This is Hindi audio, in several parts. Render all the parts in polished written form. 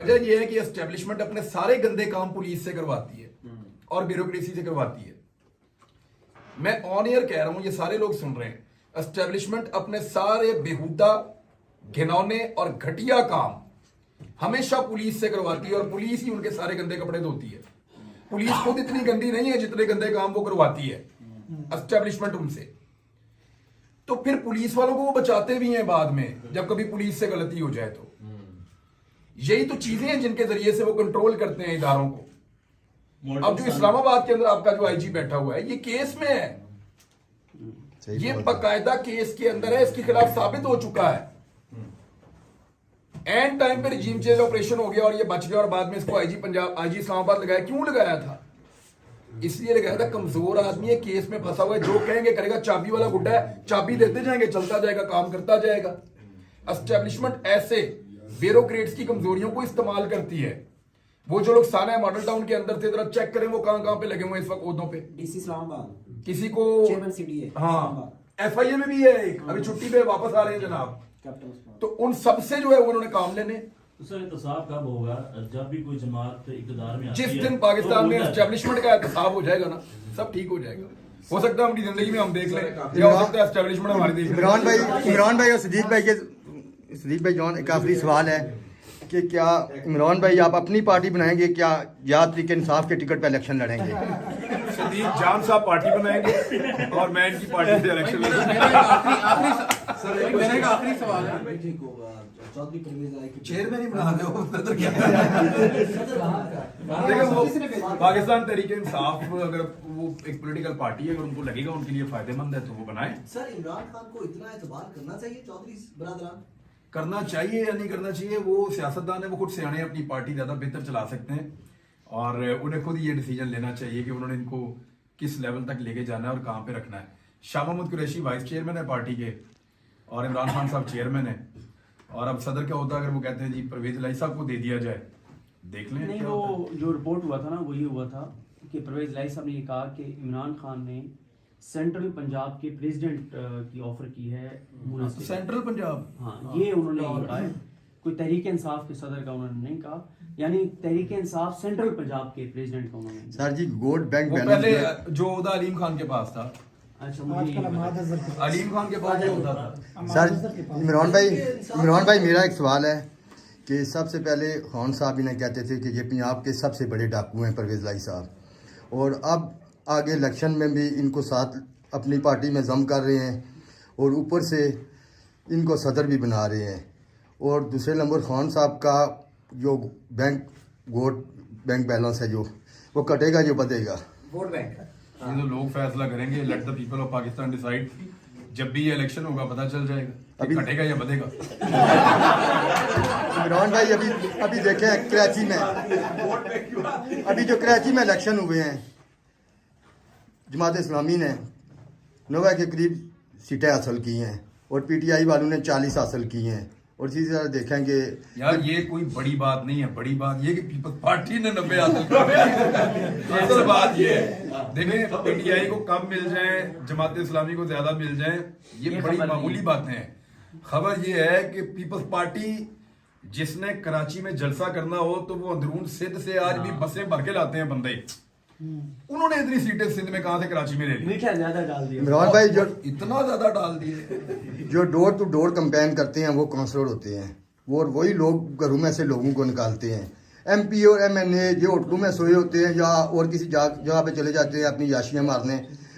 वजह यह है कि एस्टेब्लिशमेंट अपने सारे गंदे काम पुलिस से करवाती है और ब्यूरोक्रेसी से करवाती है। मैं ऑन एयर कह रहा हूं, ये सारे लोग सुन रहे हैं, एस्टेब्लिशमेंट अपने सारे बेहुदा, घिनौने और घटिया काम हमेशा पुलिस से करवाती है और पुलिस ही उनके सारे गंदे कपड़े धोती है। पुलिस खुद इतनी गंदी नहीं है जितने गंदे काम वो करवाती है एस्टेब्लिशमेंट उनसे। तो फिर पुलिस वालों को वो बचाते भी हैं बाद में, जब कभी पुलिस से गलती हो जाए तो। यही तो चीजें हैं जिनके जरिए से वो कंट्रोल करते हैं इदारों को। अब जो इस्लामाबाद के अंदर आपका जो आईजी बैठा हुआ है, ये केस में है, ये बाकायदा केस के अंदर है, इसके खिलाफ साबित हो चुका है। एंड टाइम पे रिजीम चेंज ऑपरेशन हो गया और ये बच गया और बाद में इसको आईजी पंजाब, आईजी इस्लामाबाद लगाया। क्यों लगाया था? इसलिए लगाया था, कमजोर आदमी है, केस में फंसा हुआ है, जो कहेंगे करेगा, चाबी वाला गुड्डा है, चाबी देते जाएंगे, चलता जाएगा, काम करता जाएगा। एस्टेब्लिशमेंट ऐसे ब्यूरोक्रेट्स की कमजोरियों को इस्तेमाल करती है। वो जो लोग साना मॉडल टाउन के अंदर थे, जरा चेक करें वो कहां पे लगे हुए इस वक्त ओहदों पे। डीसी इस्लामाबाद, किसी को चेयरमैन सीडीए, हाँ, एफआईए में भी है एक, अभी छुट्टी पे वापस आ रहे हैं जनाब। तो उन सबसे जो है उन्होंने काम लेने। तो सर एहतसाब कब होगा? जब भी कोई जमात इक़्तिदार में आती जिस है, दिन पाकिस्तान तो में एस्टेब्लिशमेंट का एहतसाब हो जाएगा ना, सब ठीक हो जाएगा। हो सकता है हमारी जिंदगी में हम देख लें, या हो सकता है एस्टेब्लिशमेंट हमारे देश में। इमरान भाई और सदीक भाई जॉन, एक आखिरी सवाल है कि क्या इमरान भाई आप अपनी पार्टी बनाएंगे, क्या या तरीके इंसाफ के टिकट पे इलेक्शन लड़ेंगे? सदीक जान साहब पार्टी बनाएंगे और मैं इनकी पार्टी से इलेक्शन लड़ूंगा। आखिरी सवाल है, ठीक होगा चौधरी परवेज आई चेयरमैन ही बना दो तो क्या देखिए वो पाकिस्तान तहरीक इंसाफ, अगर वो एक पॉलिटिकल पार्टी है, अगर उनको लगेगा उनके लिए फायदेमंद है तो वो बनाए। सर इमरान खान को इतना एतबार करना चाहिए चौधरी बरादरान? करना चाहिए या नहीं करना चाहिए, वो सियासतदान है, वो खुद सियाने अपनी पार्टी ज्यादा बेहतर चला सकते हैं और उन्हें खुद ये डिसीजन लेना चाहिए कि उन्होंने इनको किस लेवल तक लेके जाना है और कहाँ पे रखना है। शाह महमूद कुरैशी वाइस चेयरमैन है पार्टी के और इमरान खान साहब चेयरमैन है, और अब सदर क्या होता है अगर वो कहते हैं जी परवेज इलाही साहब को दे दिया जाए, देख लें। नहीं, वो जो रिपोर्ट हुआ था ना, वो ये हुआ था कि परवेज इलाही साहब ने ये कहा कि इमरान खान ने सेंट्रल पंजाब के प्रेसिडेंट की ऑफर की है मुनासिब। सेंट्रल पंजाब, हाँ, ये उन्होंने कहा है, कोई तहरीक इंसाफ के सदर का उन्होंने नहीं कहा, यानी तहरीक इंसाफ सेंट्रल पंजाब के प्रेसिडेंट का उन्होंने। सर जी वोट बैंक वो पहले जो होता अलीम खान के पास था, अच्छा, मुझे अलीम खान के पास जो होता था। सर इमरान भाई मेरा एक सवाल है कि सबसे पहले खान साहब इन्हें कहते थे कि ये पंजाब के सबसे बड़े डाकू हैं परवेज इलाही साहब, और अब आगे इलेक्शन में भी इनको साथ अपनी पार्टी में जम कर रहे हैं और ऊपर से इनको सदर भी बना रहे हैं। और दूसरे नंबर खान साहब का जो वोट बैंक बैलेंस है, जो वो कटेगा, जो बदेगा वोट बैंक। ये तो लोग फैसला करेंगे, let the people of Pakistan decide. जब भी ये इलेक्शन होगा पता चल जाएगा अभी कटेगा या बदेगा। इमरान भाई अभी देखें कराची में, अभी जो कराची में इलेक्शन हुए हैं, जमात इस्लामी ने 90 के करीब सीटें हासिल की हैं और पीटीआई वालों ने 40 हासिल की हैं। और इसी तरह देखेंगे यार ये कोई बड़ी बात नहीं है, बड़ी बात ये कि पीपल्स पार्टी ने 90 हासिल कर असल बात ये है, देखें पीटीआई को कम मिल जाए, जमात इस्लामी को ज्यादा मिल जाए, ये बड़ी मामूली बातें हैं। खबर ये है कि पीपल्स पार्टी जिसने कराची में जलसा करना हो तो वो अंदरून सिंध से आज भी बसें भर के लाते हैं बंदे। उन्होंने इतनी सीटें सिंध में कहां से कराची में ले ली? मीठा ज्यादा डाल दिया इमरान भाई जो इतना ज्यादा डाल दिए। जो डोर टू डोर कैंपेन करते हैं वो काउंसलर होते हैं, वो वही लोग घरों में से लोगों को निकालते हैं। एमपी और एमएनए जो होटलों में सोए होते हैं या और किसी जगह पे चले जाते हैं अपनी याशियाँ मारने,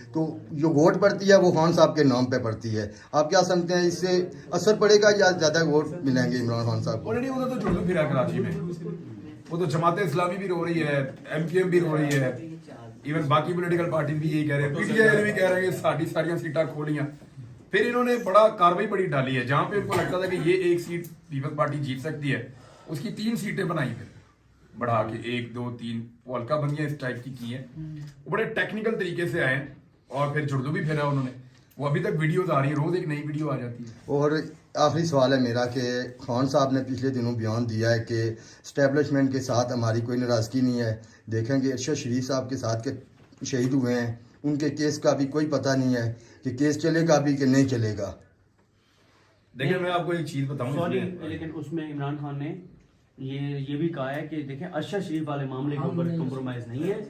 तो जो वोट पड़ती है वो खान साहब के नाम पे पड़ती है। आप क्या समझते हैं, इससे असर पड़ेगा या ज़्यादा वोट मिलेंगे इमरान खान साहब को? ऑलरेडी उन्होंने तो जुड़ू फिरा कराची में, वो तो जमात इस्लामी भी रो रही है, एमकेएम भी रो रही है, इवन बाकी पॉलिटिकल पार्टी भी यही कह रहे हैं, पीटीआई भी कह रहे हैं कि सारी सीटा खोलियां। फिर इन्होंने कार्रवाई बड़ी डाली है, जहां पे उनको लगता था कि ये एक सीट पीपल्स पार्टी जीत सकती है, उसकी 3 सीटें बनाई, फिर बढ़ा के 1 2 3 वो हल्का बंदियां इस टाइप की है। वो बड़े टेक्निकल तरीके से आए और फिर जुड़दू भी फिरा उन्होंने। वो अभी तक वीडियोज आ रही है, रोज एक नई वीडियो आ जाती है। और आखिरी सवाल है मेरा कि खान साहब ने पिछले दिनों बयान दिया है कि स्टैब्लिशमेंट के साथ हमारी कोई नाराज़गी नहीं है। देखेंगे अरशद शरीफ साहब के साथ के शहीद हुए हैं, उनके केस का भी कोई पता नहीं है कि केस चलेगा भी कि नहीं चलेगा। देखिए मैं आपको एक चीज बताऊं, सॉरी, लेकिन उसमें इमरान खान ने ये भी कहा है कि देखें अरशद शरीफ वाले मामले के ऊपर कॉम्प्रोमाइज नहीं है,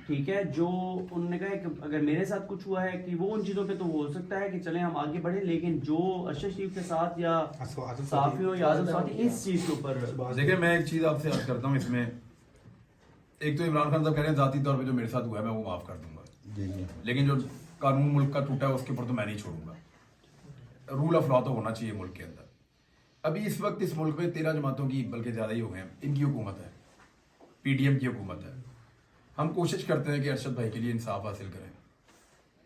ठीक है। जो उन्होंने कहा है कि अगर मेरे साथ कुछ हुआ है कि वो उन चीज़ों पे तो हो सकता है कि चलें हम आगे बढ़े, लेकिन जो अरशद शरीफ के साथ या साफी हो या आजम साथी इस चीज़ के ऊपर। देखिए मैं एक चीज़ आपसे अर्ज करता हूँ इसमें, एक तो इमरान खान साहब कह रहे हैं जाती तौर पे जो मेरे साथ हुआ है मैं वो माफ़ कर दूंगा, लेकिन जो कानून मुल्क का टूटा है उसके ऊपर तो मैं नहीं छोड़ूंगा। रूल ऑफ लॉ तो होना चाहिए मुल्क के अंदर। अभी इस वक्त इस मुल्क में 13 जमातों की, बल्कि ज़्यादा ही हो गए हैं, इनकी हुकूमत है, पीडीएम की हुकूमत है। हम कोशिश करते हैं कि अरशद भाई के लिए इंसाफ हासिल करें।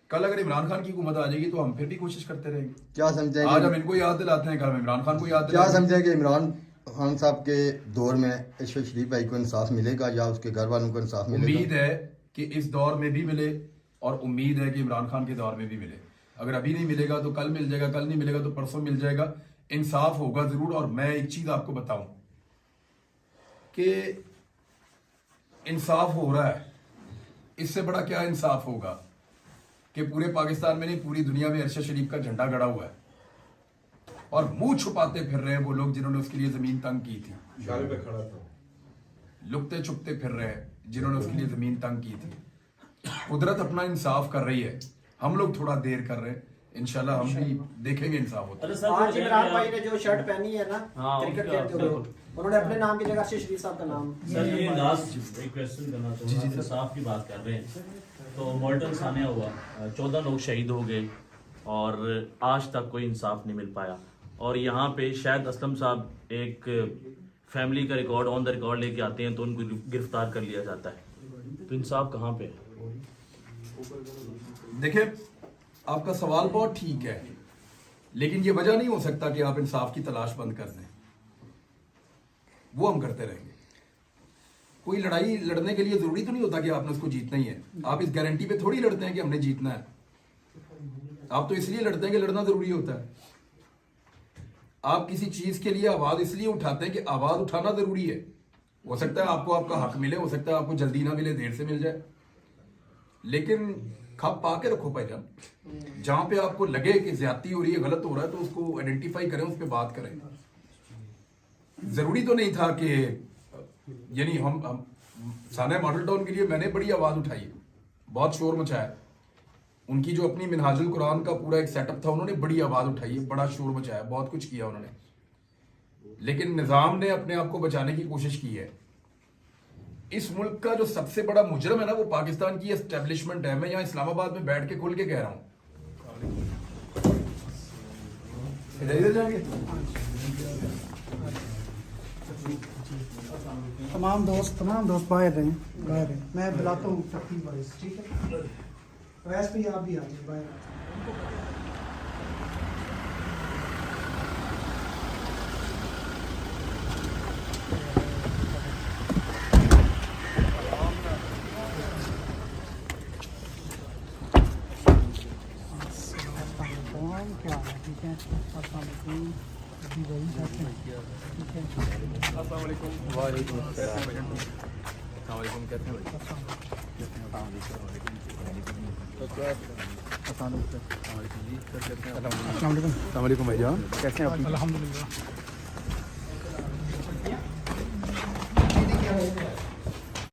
कल अगर इमरान खान की हुकूमत आ जाएगी तो हम फिर भी कोशिश करते रहेंगे। क्या समझें आज हम इनको याद दिलाते हैं, कल हम इमरान खान को याद क्या दिलाते हैं। समझें कि इमरान खान साहब के दौर में अरशद शरीफ भाई को इंसाफ मिलेगा या उसके घर वालों को इंसाफ मिलेगा? उम्मीद है कि इस दौर में भी मिले और उम्मीद है कि इमरान खान के दौर में भी मिले। अगर अभी नहीं मिलेगा तो कल मिल जाएगा, कल नहीं मिलेगा तो परसों मिल जाएगा। इंसाफ होगा जरूर। और मैं एक चीज आपको बताऊं कि इंसाफ हो रहा है, इससे बड़ा क्या इंसाफ होगा कि पूरे पाकिस्तान में नहीं पूरी दुनिया में अरशद शरीफ का झंडा गड़ा हुआ है और मुंह छुपाते फिर रहे हैं वो लोग जिन्होंने उसके लिए जमीन तंग की थी, लुकते छुपते फिर रहे हैं जिन्होंने उसके लिए जमीन तंग की थी। कुदरत अपना इंसाफ कर रही है, हम लोग थोड़ा देर कर रहे हैं, इंशाल्लाह हम भी देखेंगे इंसाफ होता है। आज इमरान भाई ने जो शर्ट पहनी है ना हाँ, क्रिकेट उनका- खेलते हुए, उन्होंने अपने नाम की जगह अरशद शरीफ साहब का नाम। सर ये लास्ट एक क्वेश्चन करना चाहूँगा, इंसाफ की बात कर रहे हैं तो मॉल्टन सानिया हुआ, 14 लोग शहीद हो गए और आज तक कोई इंसाफ नहीं मिल पाया। और यहाँ पे शायद असलम साहब एक फैमिली का रिकॉर्ड ऑन द रिकॉर्ड लेके आते हैं तो उनको गिरफ्तार कर लिया जाता है, तो इंसाफ कहाँ पे है? देखिए आपका सवाल बहुत ठीक है, लेकिन ये वजह नहीं हो सकता कि आप इंसाफ की तलाश बंद कर दें। वो हम करते रहेंगे। कोई लड़ाई लड़ने के लिए जरूरी तो नहीं होता कि आपने उसको जीतना ही है। आप इस गारंटी पे थोड़ी लड़ते हैं कि हमने जीतना है। आप तो इसलिए लड़ते हैं कि लड़ना जरूरी होता है। आप किसी चीज के लिए आवाज इसलिए उठाते हैं कि आवाज उठाना जरूरी है। हो सकता है आपको आपका हक मिले, हो सकता है आपको जल्दी ना मिले, देर से मिल जाए, लेकिन खप पा के रखो भाईजान। जहां पे आपको लगे कि ज्यादती हो रही है, गलत हो रहा है, तो उसको आइडेंटिफाई करें, उस पर बात करें। जरूरी तो नहीं था कि यानी हम साना मॉडल टाउन के लिए मैंने बड़ी आवाज उठाई, बहुत शोर मचाया। उनकी जो अपनी मिनहाजुल कुरान का पूरा एक सेटअप था, उन्होंने बड़ी आवाज उठाई, बड़ा शोर मचाया, बहुत कुछ किया उन्होंने, लेकिन निजाम ने अपने आप को बचाने की कोशिश की है। इस मुल्क का जो सबसे बड़ा मुजरम है ना, वो पाकिस्तान की एस्टेब्लिशमेंट है। मैं यहाँ इस्लामाबाद में बैठ के खुल के कह रहा हूँ। इधर जाएंगे। तमाम दोस्त बाहर हैं। मैं बुलाता हूँ तकरीब वाइस, ठीक है? वैसे भी आप भी आ जाइए बाहर। क्या है, ठीक है? अस्सलाम वालेकुम। जी वही कैसे हैं? ठीक है? अस्सलाम वालेकुम। वालेकुम अस्सलाम। अस्सलाम वालेकुम। कैसे हैं भाई? अस्सलाम वालेकुम भाईजान, कैसे हैं आप? अल्हम्दुलिल्लाह।